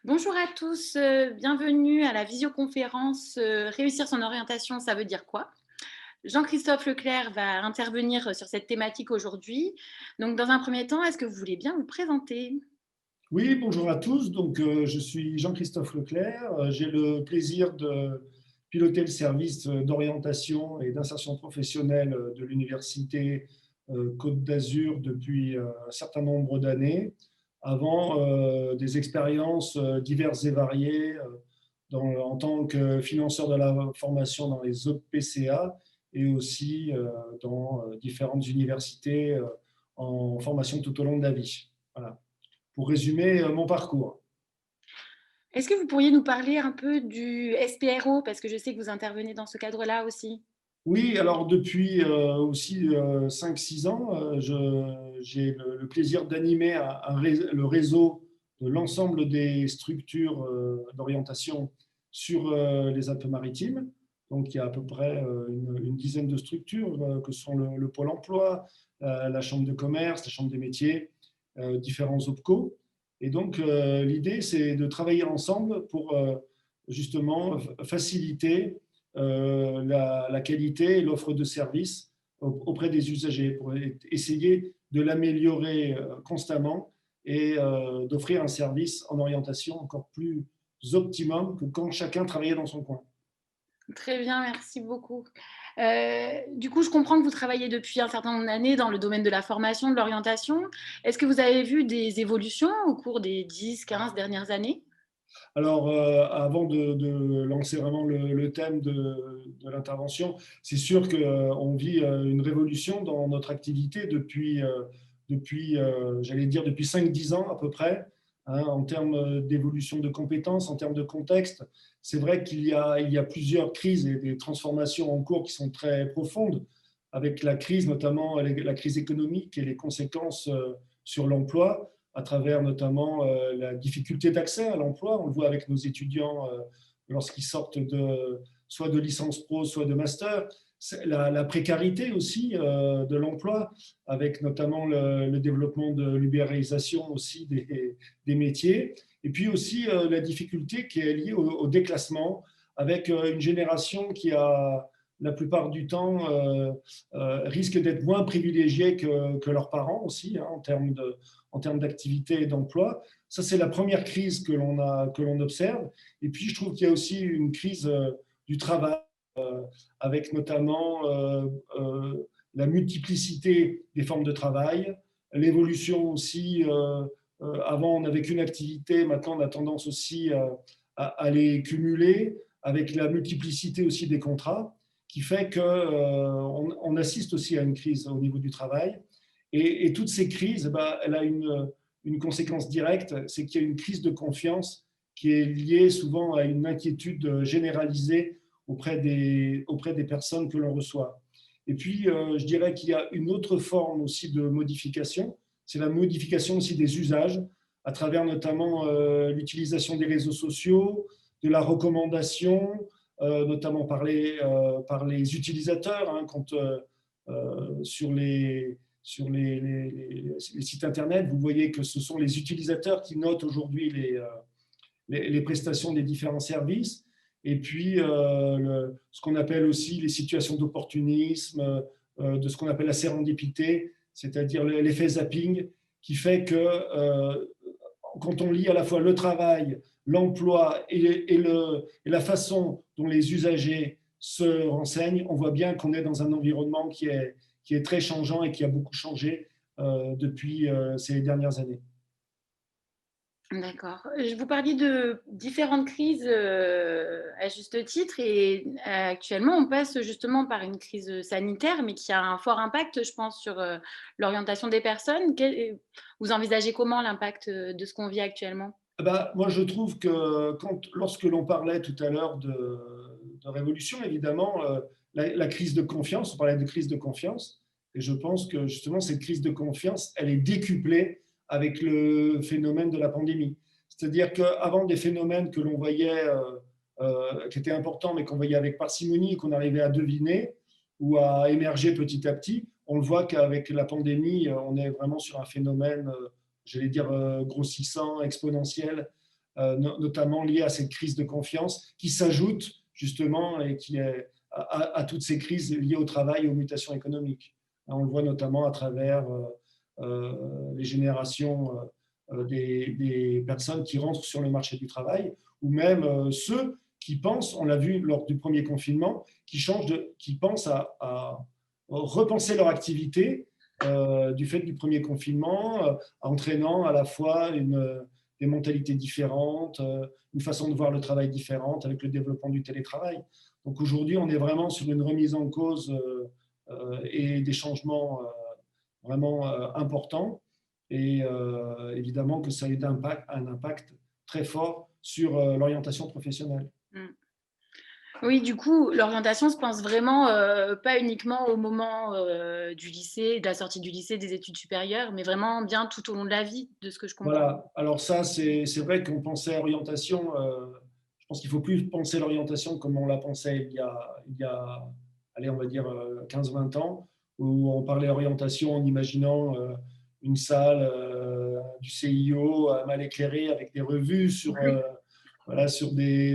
Bonjour à tous, bienvenue à la visioconférence Réussir son orientation, ça veut dire quoi? Jean-Christophe Leclerc va intervenir sur cette thématique aujourd'hui. Donc, dans un premier temps, est-ce que vous voulez bien vous présenter? Oui, bonjour à tous. Je suis Jean-Christophe Leclerc. J'ai le plaisir de piloter le service d'orientation et d'insertion professionnelle de l'Université Côte d'Azur depuis un certain nombre d'années, avant des expériences diverses et variées en tant que financeur de la formation dans les autres PCA et aussi dans différentes universités en formation tout au long de la vie. Voilà pour résumer mon parcours. Est-ce que vous pourriez nous parler un peu du SPRO? Parce que je sais que vous intervenez dans ce cadre-là aussi. Oui, alors depuis aussi 5-6 ans, j'ai le plaisir d'animer le réseau de l'ensemble des structures d'orientation sur les Alpes-Maritimes. Donc, il y a à peu près une dizaine de structures que sont le Pôle emploi, la Chambre de commerce, la Chambre des métiers, différents OPCO. Et donc, l'idée, c'est de travailler ensemble pour justement faciliter la qualité et l'offre de services auprès des usagers pour essayer de l'améliorer constamment et d'offrir un service en orientation encore plus optimum que quand chacun travaillait dans son coin. Très bien, merci beaucoup. Du coup, je comprends que vous travaillez depuis un certain nombre d'années dans le domaine de la formation, de l'orientation. Est-ce que vous avez vu des évolutions au cours des 10, 15 dernières années? Alors, avant de lancer vraiment le thème de l'intervention, c'est sûr qu'on vit une révolution dans notre activité j'allais dire, depuis 5-10 ans à peu près, hein, en termes d'évolution de compétences, en termes de contexte. C'est vrai qu'il y a plusieurs crises et des transformations en cours qui sont très profondes, avec la crise, notamment la crise économique et les conséquences sur l'emploi à travers notamment la difficulté d'accès à l'emploi. On le voit avec nos étudiants lorsqu'ils sortent soit de licence pro, soit de master. La précarité aussi de l'emploi, avec notamment le développement de l'ubérisation aussi des métiers. Et puis aussi la difficulté qui est liée au déclassement, avec une génération qui a la plupart du temps risque d'être moins privilégiée que leurs parents aussi, hein, en termes d'activité et d'emploi. Ça, c'est la première crise que l'on observe. Et puis, je trouve qu'il y a aussi une crise du travail, avec notamment la multiplicité des formes de travail, l'évolution aussi. Avant, on n'avait qu'une activité, maintenant, on a tendance aussi à les cumuler, avec la multiplicité aussi des contrats, qui fait qu'on assiste aussi à une crise au niveau du travail. Et toutes ces crises, bah, elle a une conséquence directe, c'est qu'il y a une crise de confiance qui est liée souvent à une inquiétude généralisée auprès des personnes que l'on reçoit. Et puis, je dirais qu'il y a une autre forme aussi de modification, c'est la modification aussi des usages, à travers notamment l'utilisation des réseaux sociaux, de la recommandation, notamment par les utilisateurs, hein, quand sur les sites Internet, vous voyez que ce sont les utilisateurs qui notent aujourd'hui les prestations des différents services. Et puis, ce qu'on appelle aussi les situations d'opportunisme, de ce qu'on appelle la sérendipité, c'est-à-dire l'effet zapping, qui fait que quand on lit à la fois le travail, l'emploi et la façon dont les usagers se renseignent, on voit bien qu'on est dans un environnement qui est très changeant et qui a beaucoup changé depuis ces dernières années. D'accord. Vous parliez de différentes crises, à juste titre et actuellement, on passe justement par une crise sanitaire, mais qui a un fort impact, je pense, sur, l'orientation des personnes. Vous envisagez comment l'impact, de ce qu'on vit actuellement? Bah, moi, je trouve que lorsque l'on parlait tout à l'heure de révolution, évidemment, la crise de confiance, on parlait de crise de confiance, et je pense que justement, cette crise de confiance, elle est décuplée avec le phénomène de la pandémie. C'est-à-dire qu'avant des phénomènes que l'on voyait, qui étaient importants, mais qu'on voyait avec parcimonie, qu'on arrivait à deviner ou à émerger petit à petit, on le voit qu'avec la pandémie, on est vraiment sur un phénomène j'allais dire, grossissant, exponentiel, notamment liées à cette crise de confiance qui s'ajoute justement et qui est à toutes ces crises liées au travail et aux mutations économiques. On le voit notamment à travers les générations des personnes qui rentrent sur le marché du travail, ou même ceux qui pensent, on l'a vu lors du premier confinement, qui pensent à repenser leur activité du fait du premier confinement, entraînant à la fois des mentalités différentes, une façon de voir le travail différente avec le développement du télétravail. Donc aujourd'hui, on est vraiment sur une remise en cause et des changements vraiment importants. Et évidemment que ça a eu un impact très fort sur l'orientation professionnelle. Mm. Oui, du coup, l'orientation se pense vraiment pas uniquement au moment du lycée, de la sortie du lycée, des études supérieures, mais vraiment bien tout au long de la vie, de ce que je comprends. Voilà, alors ça, c'est vrai qu'on pensait orientation, je pense qu'il ne faut plus penser l'orientation comme on la pensait allez, on va dire 15-20 ans, où on parlait orientation en imaginant une salle du CIO mal éclairée avec des revues voilà, sur des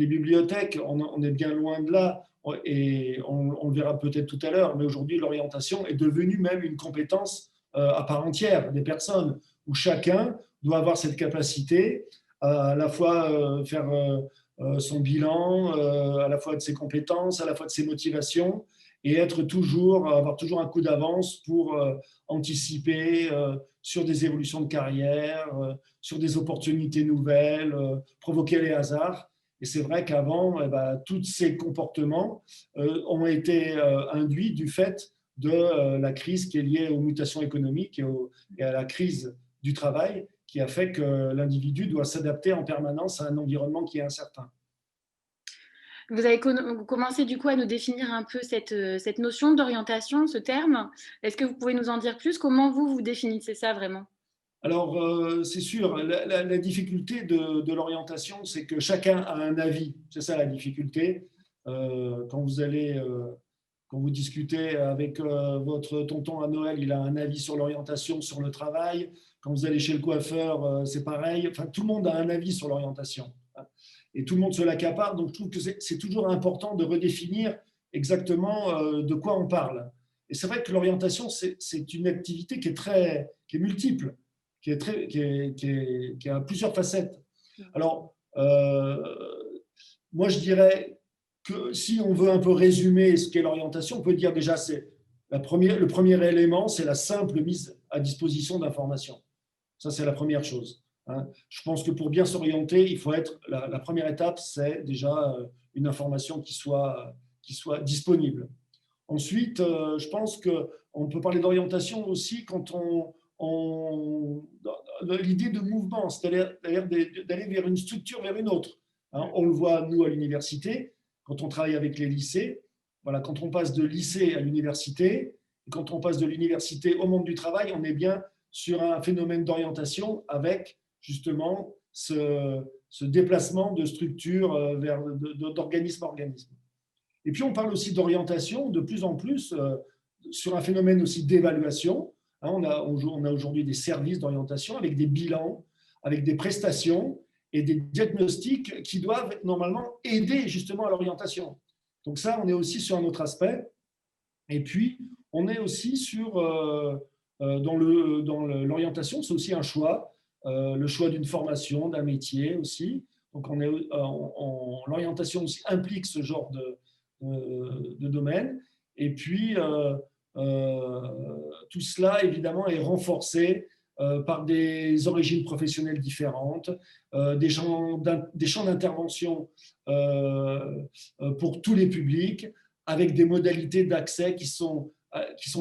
bibliothèques. On est bien loin de là et on le verra peut-être tout à l'heure, mais aujourd'hui, l'orientation est devenue même une compétence à part entière des personnes, où chacun doit avoir cette capacité à la fois faire son bilan, à la fois de ses compétences, à la fois de ses motivations, et avoir toujours un coup d'avance pour anticiper sur des évolutions de carrière, sur des opportunités nouvelles, provoquer les hasards. Et c'est vrai qu'avant, tous ces comportements ont été induits du fait de la crise qui est liée aux mutations économiques et à la crise du travail, qui a fait que l'individu doit s'adapter en permanence à un environnement qui est incertain. Vous avez commencé du coup à nous définir un peu cette notion d'orientation, ce terme. Est-ce que vous pouvez nous en dire plus? Comment vous définissez ça vraiment? Alors, c'est sûr, la difficulté de l'orientation, c'est que chacun a un avis. C'est ça la difficulté. Quand vous discutez avec votre tonton à Noël, il a un avis sur l'orientation, sur le travail. Quand vous allez chez le coiffeur, c'est pareil. Enfin, tout le monde a un avis sur l'orientation. Et tout le monde se l'accapare. Donc, je trouve que c'est toujours important de redéfinir exactement de quoi on parle. Et c'est vrai que l'orientation, c'est une activité qui est multiple, qui a plusieurs facettes. Alors, moi, je dirais que si on veut un peu résumer ce qu'est l'orientation, on peut dire déjà, le premier élément, c'est la simple mise à disposition d'informations. Ça, c'est la première chose. Je pense que pour bien s'orienter, la première étape, c'est déjà une information qui soit disponible. Ensuite, je pense qu'on peut parler d'orientation aussi quand l'idée de mouvement, c'est-à-dire d'aller vers une structure, vers une autre. On le voit, nous, à l'université, quand on travaille avec les lycées. Voilà, quand on passe de lycée à l'université, et quand on passe de l'université au monde du travail, on est bien sur un phénomène d'orientation avec justement ce déplacement de structure d'organisme à organisme. Et puis, on parle aussi d'orientation de plus en plus sur un phénomène aussi d'évaluation. On a aujourd'hui des services d'orientation avec des bilans, avec des prestations et des diagnostics qui doivent normalement aider justement à l'orientation. Donc ça, on est aussi sur un autre aspect. Et puis, on est aussi dans l'orientation, c'est aussi un choix, le choix d'une formation, d'un métier aussi. Donc, l'orientation aussi implique ce genre de domaine. Et puis, tout cela, évidemment, est renforcé par des origines professionnelles différentes, des champs d'intervention pour tous les publics, avec des modalités d'accès qui sont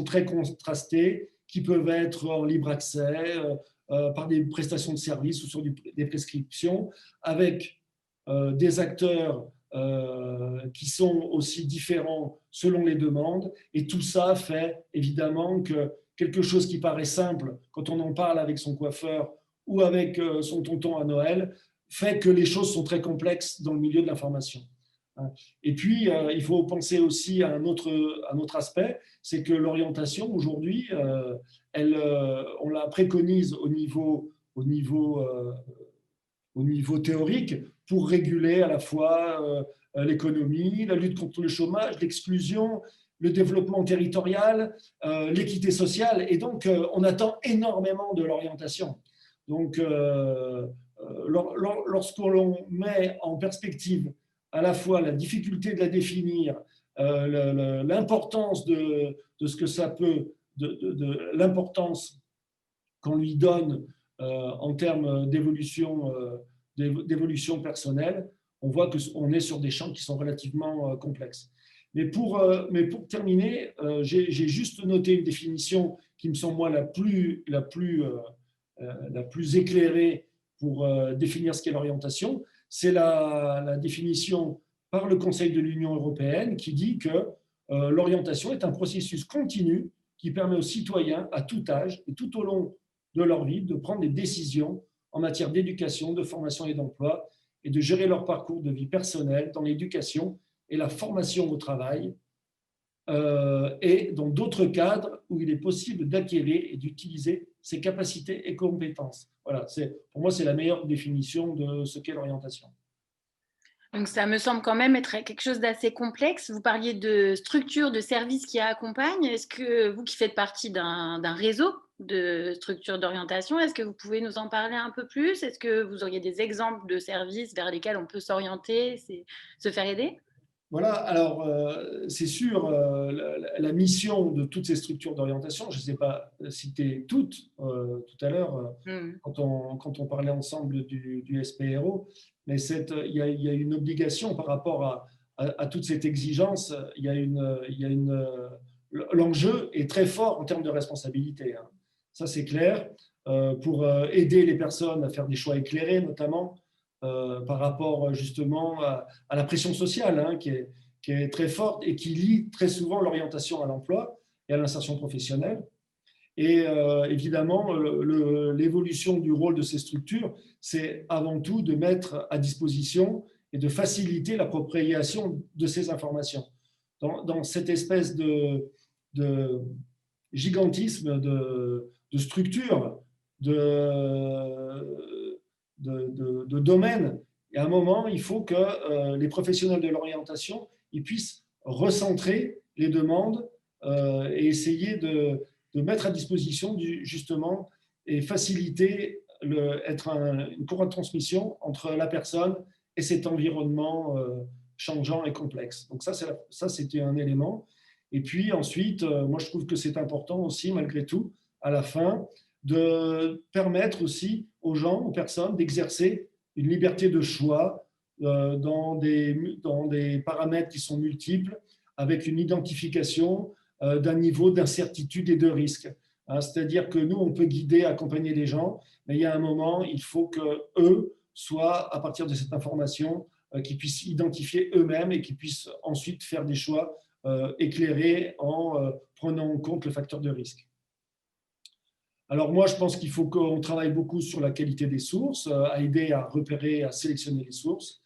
très contrastées, qui peuvent être en libre accès, par des prestations de services ou sur des prescriptions, avec des acteurs qui sont aussi différents selon les demandes. Et tout ça fait évidemment que quelque chose qui paraît simple quand on en parle avec son coiffeur ou avec son tonton à Noël, fait que les choses sont très complexes dans le milieu de l'information. Et puis, il faut penser aussi à un autre aspect, c'est que l'orientation, aujourd'hui, on la préconise au niveau au niveau théorique pour réguler à la fois l'économie, la lutte contre le chômage, l'exclusion, le développement territorial, l'équité sociale. Et donc, on attend énormément de l'orientation. Donc, lorsque l'on met en perspective à la fois la difficulté de la définir, l'importance de ce que ça peut, de l'importance qu'on lui donne en termes d'évolution personnelle, on voit qu'on est sur des champs qui sont relativement complexes. Mais pour terminer, j'ai juste noté une définition qui me semble, moi, la plus éclairée pour définir ce qu'est l'orientation. C'est la définition par le Conseil de l'Union européenne qui dit que l'orientation est un processus continu qui permet aux citoyens, à tout âge et tout au long de leur vie, de prendre des décisions en matière d'éducation, de formation et d'emploi, et de gérer leur parcours de vie personnelle dans l'éducation et la formation au travail, et dans d'autres cadres où il est possible d'acquérir et d'utiliser ses capacités et compétences. Voilà, pour moi, c'est la meilleure définition de ce qu'est l'orientation. Donc, ça me semble quand même être quelque chose d'assez complexe. Vous parliez de structures, de services qui accompagnent. Est-ce que vous qui faites partie d'un réseau de structures d'orientation, est-ce que vous pouvez nous en parler un peu plus? Est-ce que vous auriez des exemples de services vers lesquels on peut s'orienter, se faire aider? Voilà, alors c'est sûr, la mission de toutes ces structures d'orientation, je ne sais pas citer toutes tout à l'heure quand on parlait ensemble du SPRO, mais il y a une obligation par rapport à toute cette exigence. L'enjeu est très fort en termes de responsabilité, hein. Ça, c'est clair, pour aider les personnes à faire des choix éclairés, notamment par rapport justement à la pression sociale, hein, qui est très forte et qui lie très souvent l'orientation à l'emploi et à l'insertion professionnelle. Et évidemment, l'évolution du rôle de ces structures, c'est avant tout de mettre à disposition et de faciliter l'appropriation de ces informations. Dans cette espèce de gigantisme de structures, de domaines, et à un moment, il faut que les professionnels de l'orientation ils puissent recentrer les demandes et essayer de mettre à disposition justement et faciliter être une courroie de transmission entre la personne et cet environnement changeant et complexe. Donc ça, c'était un élément. Et puis ensuite, moi je trouve que c'est important aussi, malgré tout, à la fin, de permettre aussi aux gens, aux personnes, d'exercer une liberté de choix dans des paramètres qui sont multiples, avec une identification d'un niveau d'incertitude et de risque. Hein, c'est-à-dire que nous, on peut guider, accompagner les gens, mais il y a un moment, il faut qu'eux soient, à partir de cette information, qu'ils puissent identifier eux-mêmes et qu'ils puissent ensuite faire des choix éclairés en prenant en compte le facteur de risque. Alors moi, je pense qu'il faut qu'on travaille beaucoup sur la qualité des sources, à aider à repérer, à sélectionner les sources,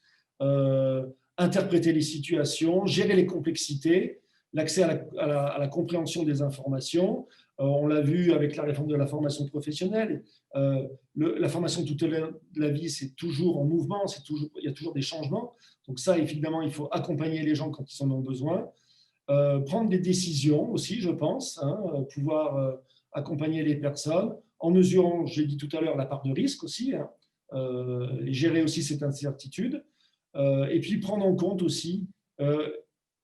interpréter les situations, gérer les complexités, l'accès à la compréhension des informations. On l'a vu avec la réforme de la formation professionnelle. La formation toute la vie, c'est toujours en mouvement, il y a toujours des changements. Donc ça, évidemment, il faut accompagner les gens quand ils en ont besoin. Prendre des décisions aussi, je pense, hein, pouvoir accompagner les personnes en mesurant, j'ai dit tout à l'heure, la part de risque aussi, hein, et gérer aussi cette incertitude, et puis prendre en compte aussi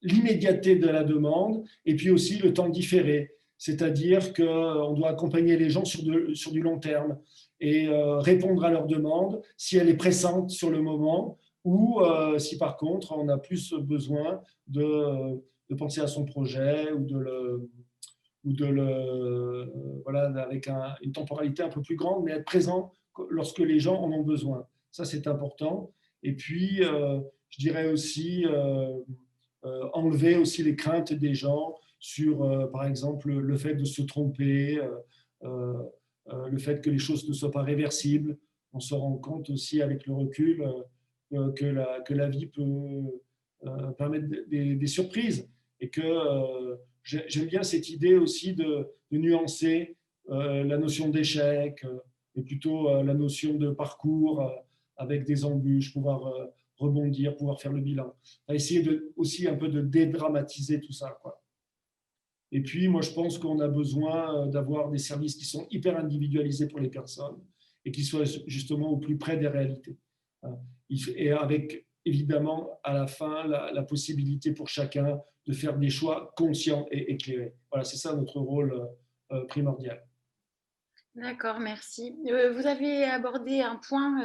l'immédiateté de la demande et puis aussi le temps différé, c'est-à-dire qu'on doit accompagner les gens sur du long terme et répondre à leurs demandes si elle est pressante sur le moment ou si par contre on a plus besoin de penser à son projet ou voilà, avec une temporalité un peu plus grande, mais être présent lorsque les gens en ont besoin. Ça, c'est important. Et puis, je dirais aussi enlever aussi les craintes des gens sur, par exemple, le fait de se tromper, le fait que les choses ne soient pas réversibles. On se rend compte aussi avec le recul que la vie peut permettre des surprises et que j'aime bien cette idée aussi de nuancer la notion d'échec et plutôt la notion de parcours avec des embûches, pouvoir rebondir, pouvoir faire le bilan. À essayer aussi un peu de dédramatiser tout ça, quoi. Et puis, moi, je pense qu'on a besoin d'avoir des services qui sont hyper individualisés pour les personnes et qui soient justement au plus près des réalités. Et avec, évidemment, à la fin, la possibilité pour chacun de faire des choix conscients et éclairés. Voilà, c'est ça notre rôle primordial. D'accord, merci. Vous avez abordé un point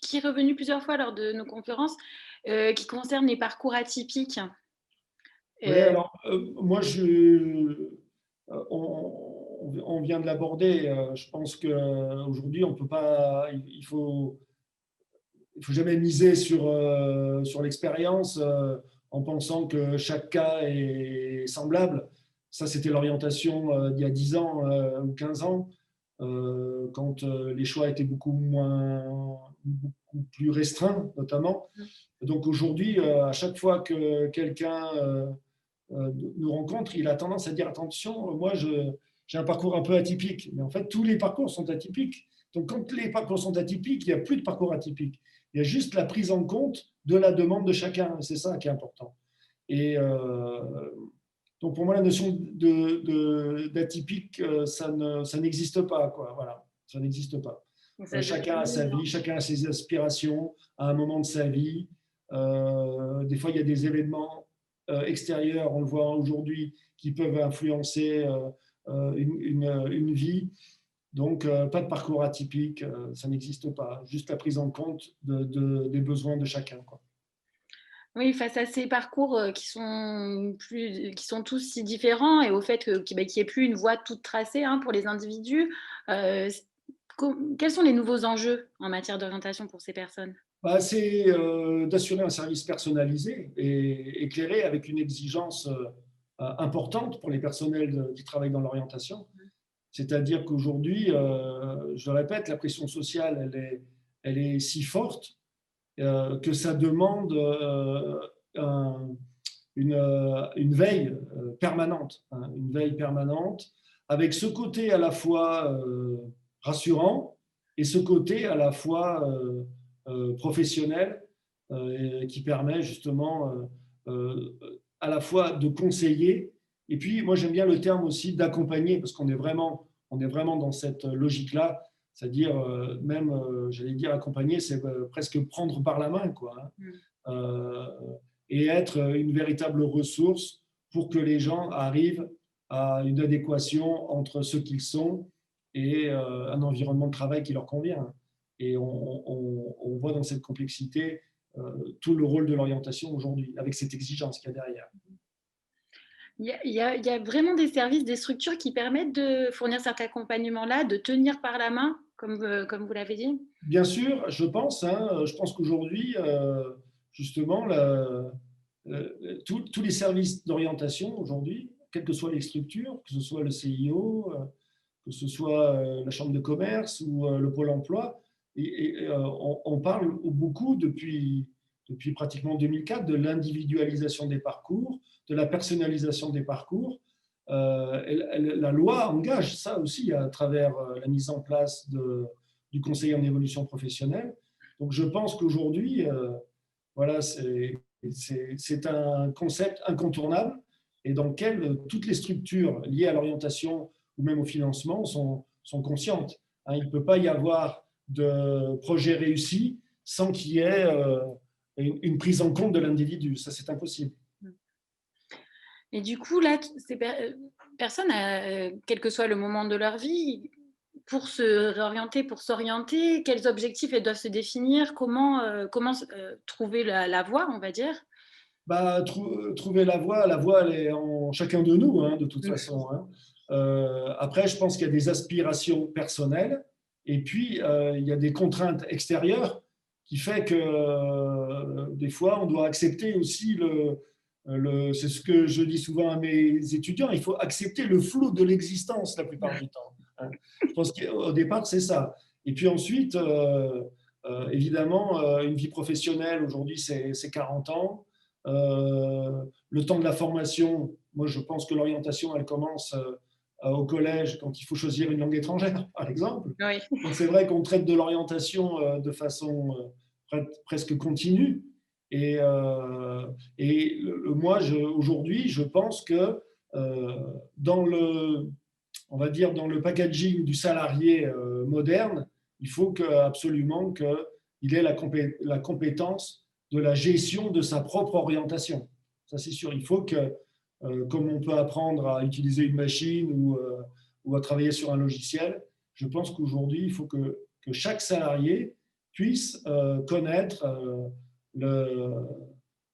qui est revenu plusieurs fois lors de nos conférences, qui concerne les parcours atypiques. Oui, Euh, alors, moi, on vient de l'aborder. Je pense qu'aujourd'hui, on peut pas, il faut jamais miser sur l'expérience en pensant que chaque cas est semblable. Ça, c'était l'orientation d'il y a 10 ans ou 15 ans, quand les choix étaient beaucoup plus restreints, notamment. Donc aujourd'hui, à chaque fois que quelqu'un nous rencontre, il a tendance à dire attention, moi j'ai un parcours un peu atypique. Mais en fait, tous les parcours sont atypiques. Donc quand les parcours sont atypiques, il n'y a plus de parcours atypique. Il y a juste la prise en compte de la demande de chacun. C'est ça qui est important. Et donc pour moi, la notion d'atypique, ça n'existe pas, quoi. Voilà, ça n'existe pas. Chacun a sa vie, chacun a ses aspirations à un moment de sa vie. Des fois, il y a des événements extérieurs, on le voit aujourd'hui, qui peuvent influencer une vie. Donc, pas de parcours atypique, ça n'existe pas. Juste la prise en compte des besoins de chacun, quoi. oui, face à ces parcours qui sont tous si différents et au fait qu'il n'y ait plus une voie toute tracée pour les individus, quels sont les nouveaux enjeux en matière d'orientation pour ces personnes? Bah, c'est d'assurer un service personnalisé et éclairé avec une exigence importante pour les personnels qui travaillent dans l'orientation. C'est-à-dire qu'aujourd'hui, je le répète, la pression sociale, elle est si forte que ça demande une veille permanente, hein, une veille permanente, avec ce côté à la fois rassurant et ce côté à la fois professionnel qui permet justement à la fois de conseiller et puis moi j'aime bien le terme aussi d'accompagner parce on est vraiment dans cette logique-là, c'est-à-dire même, j'allais dire accompagner, c'est presque prendre par la main, quoi, hein. Et être une véritable ressource pour que les gens arrivent à une adéquation entre ce qu'ils sont et un environnement de travail qui leur convient. Et on voit dans cette complexité tout le rôle de l'orientation aujourd'hui, avec cette exigence qu'il y a derrière. Il y a vraiment des services, des structures qui permettent de fournir cet accompagnement-là, de tenir par la main, comme vous l'avez dit? Bien sûr, je pense qu'aujourd'hui, justement, tous les services d'orientation aujourd'hui, quelles que soient les structures, que ce soit le CIO, que ce soit la Chambre de commerce ou le Pôle emploi, on parle beaucoup depuis pratiquement 2004 de l'individualisation des parcours, de la personnalisation des parcours. La loi engage ça aussi à travers la mise en place du conseiller en évolution professionnelle. Donc je pense qu'aujourd'hui, voilà, c'est un concept incontournable et dans lequel toutes les structures liées à l'orientation ou même au financement sont conscientes. Hein, il ne peut pas y avoir de projet réussi sans qu'il y ait une prise en compte de l'individu. Ça, c'est impossible. Et du coup, là, ces personnes, quel que soit le moment de leur vie, pour se réorienter, pour s'orienter, quels objectifs elles doivent se définir, comment trouver la voie, on va dire? Bah, trouver la voie, elle est en chacun de nous, hein, de toute façon, hein. Après, je pense qu'il y a des aspirations personnelles et puis il y a des contraintes extérieures qui fait que des fois, on doit accepter aussi c'est ce que je dis souvent à mes étudiants, il faut accepter le flou de l'existence la plupart du temps, hein. Je pense qu'au départ, c'est ça. Et puis ensuite, évidemment, une vie professionnelle, aujourd'hui, c'est 40 ans. Le temps de la formation, moi je pense que l'orientation, elle commence au collège quand il faut choisir une langue étrangère, par exemple. Oui. Donc c'est vrai qu'on traite de l'orientation de façon presque continue. Et, euh, moi, aujourd'hui, je pense que dans on va dire dans le packaging du salarié moderne, il faut absolument qu'il ait la compétence de la gestion de sa propre orientation. Ça, c'est sûr. Il faut que, comme on peut apprendre à utiliser une machine ou à travailler sur un logiciel, je pense qu'aujourd'hui, il faut que chaque salarié puisse connaître,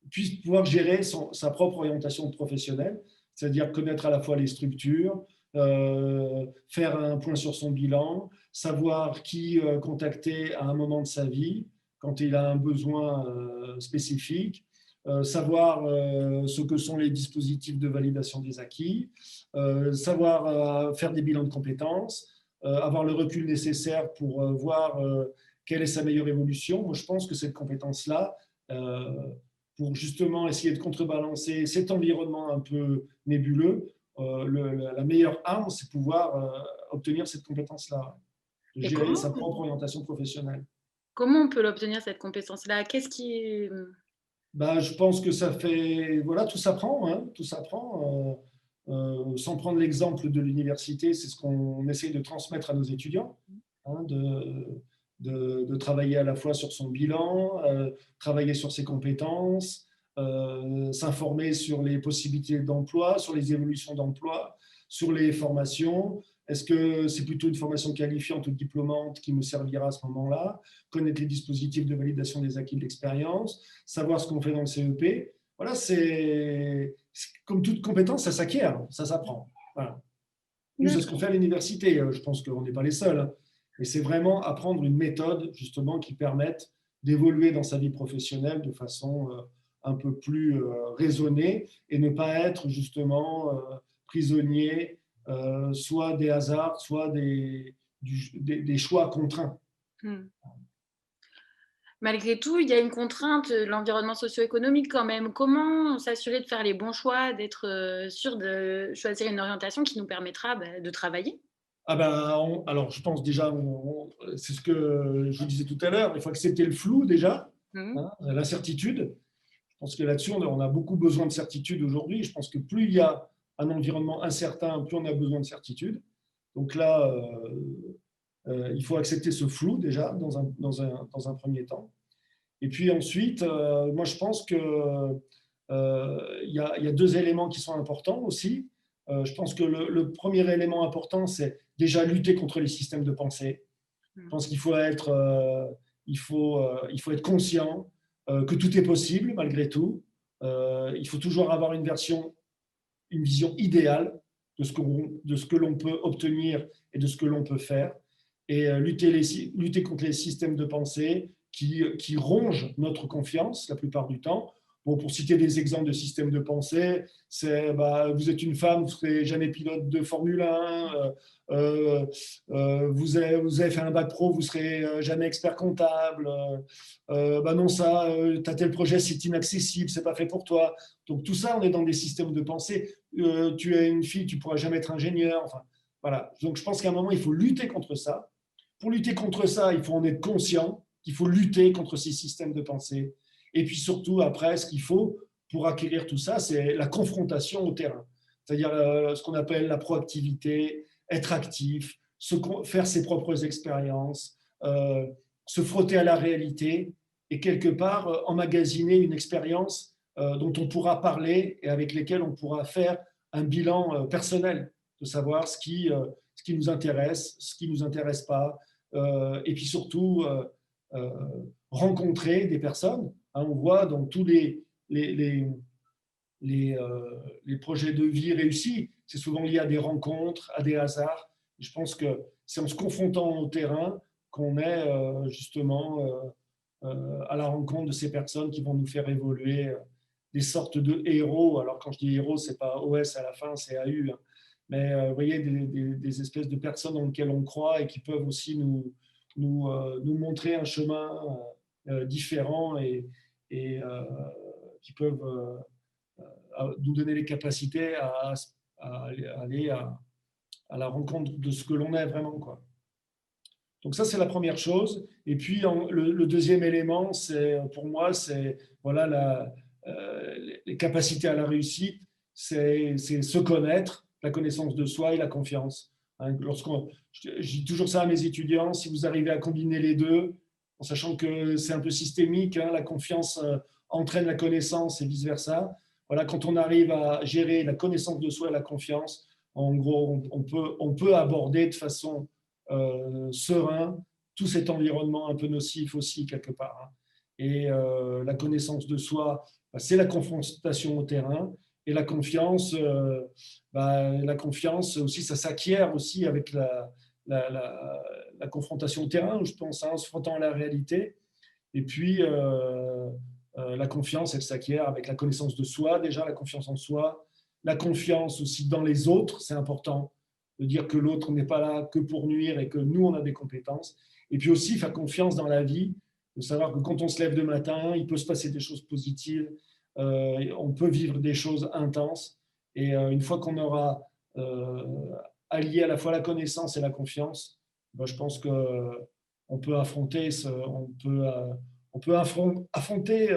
puisse pouvoir gérer sa propre orientation professionnelle, c'est-à-dire connaître à la fois les structures, faire un point sur son bilan, savoir qui contacter à un moment de sa vie quand il a un besoin spécifique, savoir ce que sont les dispositifs de validation des acquis, savoir faire des bilans de compétences, avoir le recul nécessaire pour voir quelle est sa meilleure évolution. Moi, je pense que cette compétence-là, pour justement essayer de contrebalancer cet environnement un peu nébuleux, la meilleure arme, c'est pouvoir obtenir cette compétence-là, de Et gérer sa propre orientation professionnelle. comment on peut l'obtenir, cette compétence-là? Qu'est-ce qui... Bah, je pense que ça fait, voilà, tout s'apprend, hein, tout s'apprend. Sans prendre l'exemple de l'université, c'est ce qu'on essaye de transmettre à nos étudiants, hein, de travailler à la fois sur son bilan, travailler sur ses compétences, s'informer sur les possibilités d'emploi, sur les évolutions d'emploi, sur les formations. Est-ce que c'est plutôt une formation qualifiante ou diplômante qui me servira à ce moment-là? Connaître les dispositifs de validation des acquis de l'expérience, savoir ce qu'on fait dans le CEP. Voilà, c'est comme toute compétence, ça s'acquiert, ça s'apprend. Voilà. Nous, c'est ce qu'on fait à l'université. Je pense qu'on n'est pas les seuls, hein. Et c'est vraiment apprendre une méthode, justement, qui permette d'évoluer dans sa vie professionnelle de façon un peu plus raisonnée et ne pas être, justement, prisonnier soit des hasards, soit des choix contraints. Hmm. Malgré tout, il y a une contrainte, l'environnement socio-économique quand même. Comment s'assurer de faire les bons choix, d'être sûr de choisir une orientation qui nous permettra de travailler? Ah ben, alors, je pense déjà, c'est ce que je vous disais tout à l'heure, il faut accepter le flou déjà, Mhm. hein, l'incertitude. Je pense que là-dessus, on a beaucoup besoin de certitude aujourd'hui. Je pense que plus il y a un environnement incertain, plus on a besoin de certitude. Donc là, il faut accepter ce flou déjà dans un premier temps. Et puis ensuite, moi je pense que il y a deux éléments qui sont importants aussi. Je pense que le premier élément important, c'est déjà lutter contre les systèmes de pensée. Je pense qu'il faut être, il faut être conscient que tout est possible malgré tout. Il faut toujours avoir une vision idéale de ce que l'on peut obtenir et de ce que l'on peut faire. Et lutter contre les systèmes de pensée qui rongent notre confiance la plupart du temps. Bon, pour citer des exemples de systèmes de pensée, c'est vous êtes une femme, vous ne serez jamais pilote de Formule 1, vous avez fait un bac pro, vous ne serez jamais expert comptable, non, ça, tu as tel projet, c'est inaccessible, c'est pas fait pour toi. Donc tout ça, on est dans des systèmes de pensée. Tu es une fille, tu ne pourras jamais être ingénieur. Enfin, voilà. Donc je pense qu'à un moment, il faut lutter contre ça. Pour lutter contre ça, il faut en être conscient qu'il faut lutter contre ces systèmes de pensée. Et puis surtout, après, ce qu'il faut pour acquérir tout ça, c'est la confrontation au terrain. C'est-à-dire ce qu'on appelle la proactivité, être actif, faire ses propres expériences, se frotter à la réalité et quelque part emmagasiner une expérience dont on pourra parler et avec lesquelles on pourra faire un bilan personnel, de savoir ce qui nous intéresse, ce qui ne nous intéresse pas, et puis surtout euh, rencontrer des personnes. Hein, on voit dans tous les, les, les projets de vie réussis, c'est souvent lié à des rencontres, à des hasards. Je pense que c'est en se confrontant au terrain qu'on est justement à la rencontre de ces personnes qui vont nous faire évoluer, des sortes de héros. Alors quand je dis héros, c'est pas OS à la fin, c'est AU, hein. Mais vous voyez, des espèces de personnes en lesquelles on croit et qui peuvent aussi nous montrer un chemin différent et qui peuvent nous donner les capacités à aller à la rencontre de ce que l'on est vraiment, quoi. Donc ça, c'est la première chose. Et puis, le deuxième élément, pour moi, c'est voilà, les capacités à la réussite, c'est se connaître, la connaissance de soi et la confiance. Hein, je dis toujours ça à mes étudiants, si vous arrivez à combiner les deux, en sachant que c'est un peu systémique, hein, la confiance entraîne la connaissance et vice-versa. Voilà, quand on arrive à gérer la connaissance de soi et la confiance, en gros, on peut aborder de façon serein tout cet environnement un peu nocif aussi quelque part. Hein. Et la connaissance de soi, c'est la confrontation au terrain. Et la confiance aussi, ça s'acquiert aussi avec la confrontation au terrain, je pense, hein, en se frottant à la réalité. Et puis, la confiance, elle s'acquiert avec la connaissance de soi, déjà la confiance en soi, la confiance aussi dans les autres, c'est important de dire que l'autre n'est pas là que pour nuire et que nous, on a des compétences. Et puis aussi, faire confiance dans la vie, de savoir que quand on se lève le matin, il peut se passer des choses positives, on peut vivre des choses intenses. Et une fois qu'on aura allié à la fois la connaissance et la confiance, ben, je pense qu'on peut affronter, on peut affronter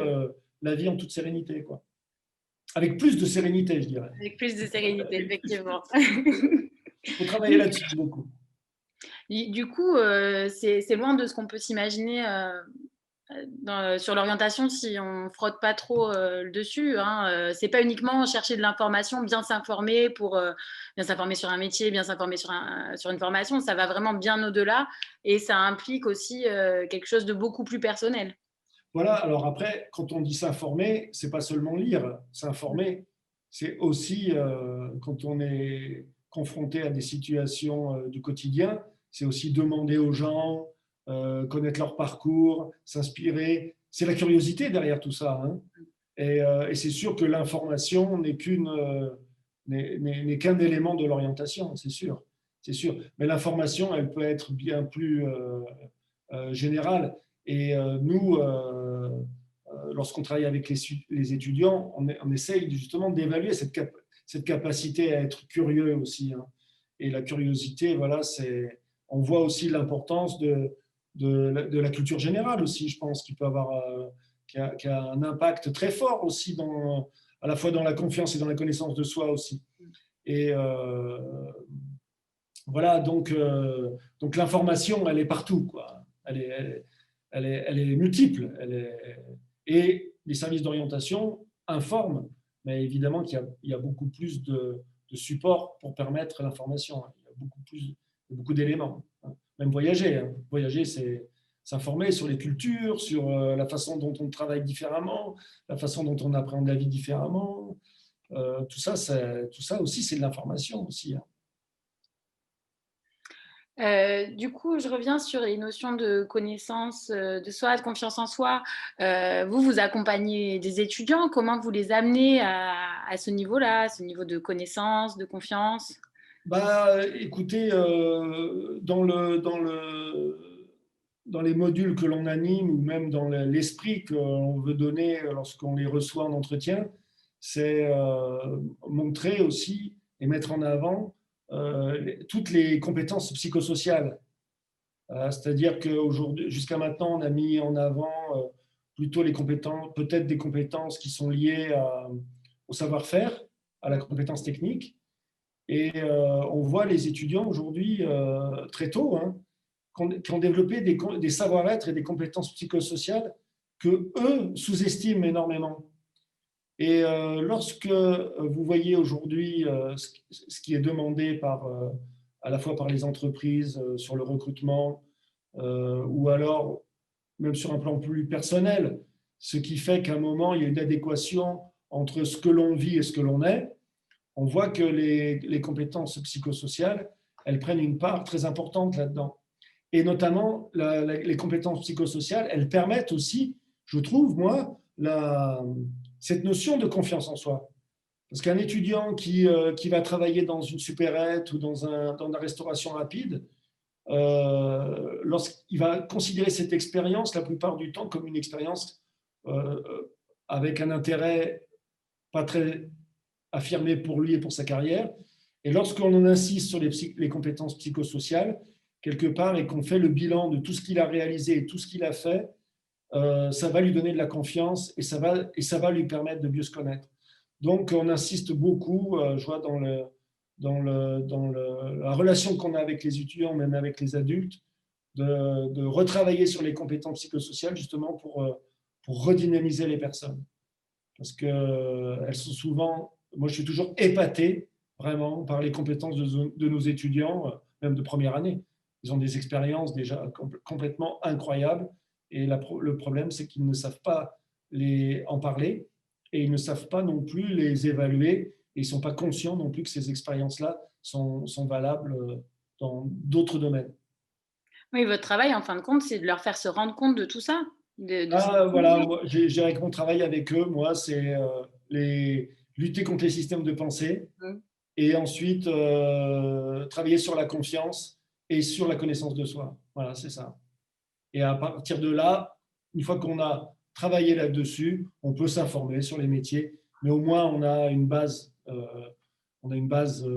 la vie en toute sérénité, quoi. Avec plus de sérénité, je dirais. Avec plus de sérénité, effectivement. Il faut travailler là-dessus beaucoup. Du coup, c'est loin de ce qu'on peut s'imaginer sur l'orientation si on frotte pas trop dessus. Hein. C'est pas uniquement chercher de l'information, bien s'informer pour bien s'informer sur un métier, bien s'informer sur une formation. Ça va vraiment bien au-delà et ça implique aussi quelque chose de beaucoup plus personnel. Voilà, alors après, quand on dit s'informer, c'est pas seulement lire. S'informer, c'est aussi, quand on est confronté à des situations du quotidien, c'est aussi demander aux gens, connaître leur parcours, s'inspirer. C'est la curiosité derrière tout ça. Hein. Et c'est sûr que l'information n'est qu'un élément de l'orientation, c'est sûr. C'est sûr. Mais l'information, elle peut être bien plus générale. Et nous, lorsqu'on travaille avec les étudiants, on essaye justement d'évaluer cette capacité à être curieux aussi. Hein. Et la curiosité, voilà, on voit aussi l'importance de la culture générale aussi, je pense, qui peut avoir qui a un impact très fort aussi à la fois dans la confiance et dans la connaissance de soi aussi. Et voilà, donc l'information, elle est partout, quoi. Elle est multiple. Et les services d'orientation informent, mais évidemment qu'il y a beaucoup plus de support pour permettre l'information. Il y a beaucoup d'éléments. Même voyager. Hein. Voyager, c'est s'informer sur les cultures, sur la façon dont on travaille différemment, la façon dont on appréhende la vie différemment. Tout ça aussi, c'est de l'information aussi. Hein. Du coup, je reviens sur les notions de connaissance de soi, de confiance en soi. Vous accompagnez des étudiants. Comment vous les amenez à ce niveau-là, à ce niveau de connaissance, de confiance? Bah, écoutez, dans les modules que l'on anime ou même dans l'esprit qu'on veut donner lorsqu'on les reçoit en entretien, c'est montrer aussi et mettre en avant toutes les compétences psychosociales. C'est-à-dire qu'aujourd'hui, jusqu'à maintenant, on a mis en avant plutôt les compétences, peut-être des compétences qui sont liées au savoir-faire, à la compétence technique. Et on voit les étudiants aujourd'hui, très tôt, hein, qui ont développé des savoir-être et des compétences psychosociales que eux sous-estiment énormément. Et lorsque vous voyez aujourd'hui ce qui est demandé à la fois par les entreprises sur le recrutement, ou alors même sur un plan plus personnel, ce qui fait qu'à un moment, il y a une adéquation entre ce que l'on vit et ce que l'on est, on voit que les compétences psychosociales, elles prennent une part très importante là-dedans. Et notamment, les compétences psychosociales, elles permettent aussi, je trouve, moi, cette notion de confiance en soi. Parce qu'un étudiant qui va travailler dans une supérette ou dans la restauration rapide, lorsqu'il va considérer cette expérience, la plupart du temps, comme une expérience avec un intérêt pas très affirmé pour lui et pour sa carrière, Et lorsqu'on en insiste sur les compétences psychosociales, quelque part, et qu'on fait le bilan de tout ce qu'il a réalisé et tout ce qu'il a fait, ça va lui donner de la confiance et ça va lui permettre de mieux se connaître. Donc, on insiste beaucoup, je vois la relation qu'on a avec les étudiants, même avec les adultes, de retravailler sur les compétences psychosociales justement pour redynamiser les personnes. Parce qu'elles sont souvent, moi je suis toujours épaté vraiment par les compétences de nos étudiants, même de première année. Ils ont des expériences déjà complètement incroyables et le problème c'est qu'ils ne savent pas en parler et ils ne savent pas non plus les évaluer et ils ne sont pas conscients non plus que ces expériences-là sont valables dans d'autres domaines. Oui, votre travail, en fin de compte, c'est de leur faire se rendre compte de tout ça, de ces Voilà, sujets. je dirais que mon travail avec eux, moi, c'est lutter contre les systèmes de pensée Mmh. et ensuite travailler sur la confiance et sur la connaissance de soi. Voilà, c'est ça. Et à partir de là, une fois qu'on a travaillé là-dessus, on peut s'informer sur les métiers, mais au moins on a une base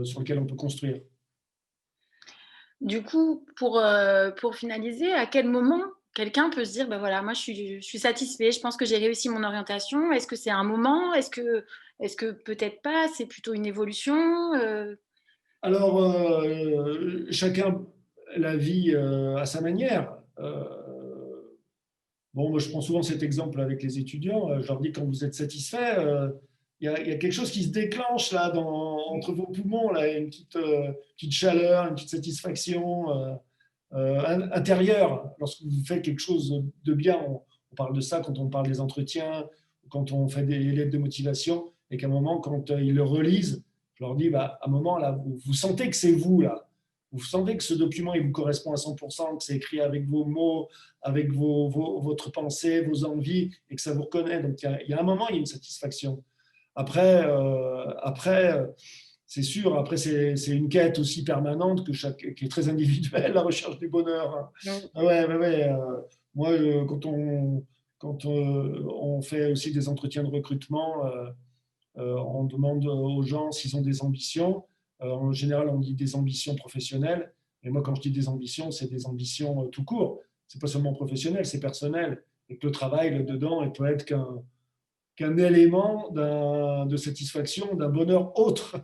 sur laquelle on peut construire. Du coup, pour finaliser, à quel moment quelqu'un peut se dire: «Bah, voilà, moi je suis satisfait, je pense que j'ai réussi mon orientation»? Est-ce que c'est un moment? Est-ce que peut-être pas, c'est plutôt une évolution? Alors, chacun la vit à sa manière. Bon, moi, je prends souvent cet exemple avec les étudiants. Je leur dis, quand vous êtes satisfait, il y a quelque chose qui se déclenche là entre vos poumons, là, une petite chaleur, une petite satisfaction intérieure. Lorsque vous faites quelque chose de bien, on parle de ça quand on parle des entretiens, quand on fait des lettres de motivation, et qu'à un moment, quand ils le relisent, je leur dis, bah, à un moment, là, vous sentez que c'est vous, là. Vous sentez que ce document, il vous correspond à 100%, que c'est écrit avec vos mots, avec votre pensée, vos envies, et que ça vous reconnaît. Donc, il y a un moment, il y a une satisfaction. Après, c'est sûr, après, c'est une quête aussi permanente qui est très individuelle, la recherche du bonheur, hein. Mmh. Ah ouais, ouais, ouais. Moi, quand on fait aussi des entretiens de recrutement, on demande aux gens s'ils ont des ambitions. En général, on dit des ambitions professionnelles. Et moi, quand je dis des ambitions, c'est des ambitions tout court. C'est pas seulement professionnel, c'est personnel. Et que le travail, là-dedans, il peut être qu'un élément de satisfaction, d'un bonheur autre.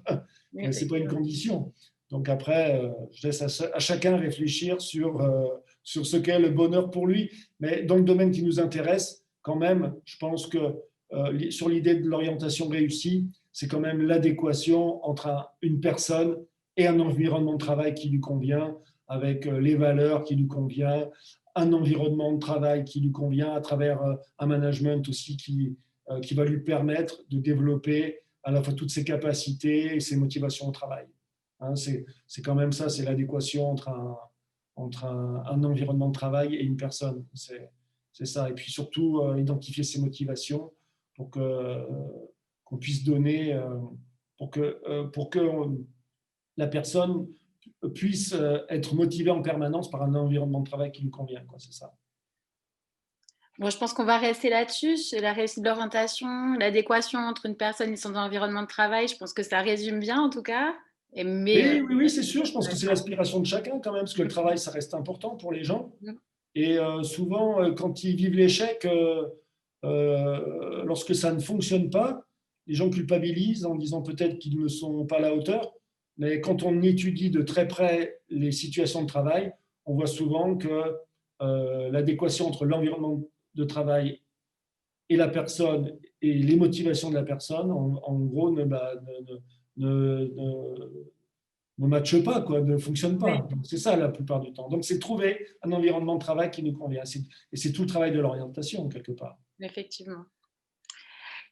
Mais ce n'est pas une Effectivement. condition. Donc après, je laisse à chacun réfléchir sur ce qu'est le bonheur pour lui. Mais dans le domaine qui nous intéresse, quand même, je pense que sur l'idée de l'orientation réussie, c'est quand même l'adéquation entre une personne et un environnement de travail qui lui convient, avec les valeurs qui lui convient, un environnement de travail qui lui convient, à travers un management aussi qui va lui permettre de développer à la fois toutes ses capacités et ses motivations au travail. Hein, c'est quand même ça, c'est l'adéquation entre un environnement de travail et une personne. C'est ça. Et puis surtout, identifier ses motivations pour qu'on puisse donner, pour que la personne puisse être motivée en permanence par un environnement de travail qui lui convient. C'est ça. Bon, je pense qu'on va rester là-dessus, sur la réussite de l'orientation, l'adéquation entre une personne et son environnement de travail. Je pense que ça résume bien en tout cas. Oui, oui, oui, c'est sûr. Je pense que c'est l'aspiration de chacun quand même, parce que le travail, ça reste important pour les gens. Mmh. Et souvent, quand ils vivent l'échec, lorsque ça ne fonctionne pas, les gens culpabilisent en disant peut-être qu'ils ne sont pas à la hauteur. Mais quand on étudie de très près les situations de travail, on voit souvent que l'adéquation entre l'environnement de travail et la personne et les motivations de la personne, en gros, ne ne matche pas, quoi, ne fonctionne Oui, pas. C'est ça la plupart du temps. Donc, c'est trouver un environnement de travail qui nous convient. Et c'est tout le travail de l'orientation, quelque part. effectivement.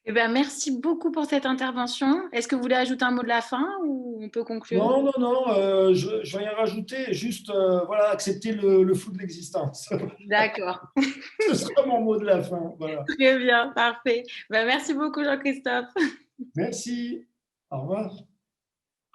Eh ben, merci beaucoup pour cette intervention. Est-ce que vous voulez ajouter un mot de la fin ou on peut conclure? Non, non, non, je ne vais rien rajouter, juste voilà, accepter le flou de l'existence. D'accord. Ce sera mon mot de la fin. Voilà. Très bien, parfait. Ben, merci beaucoup Jean-Christophe. Merci. Au revoir.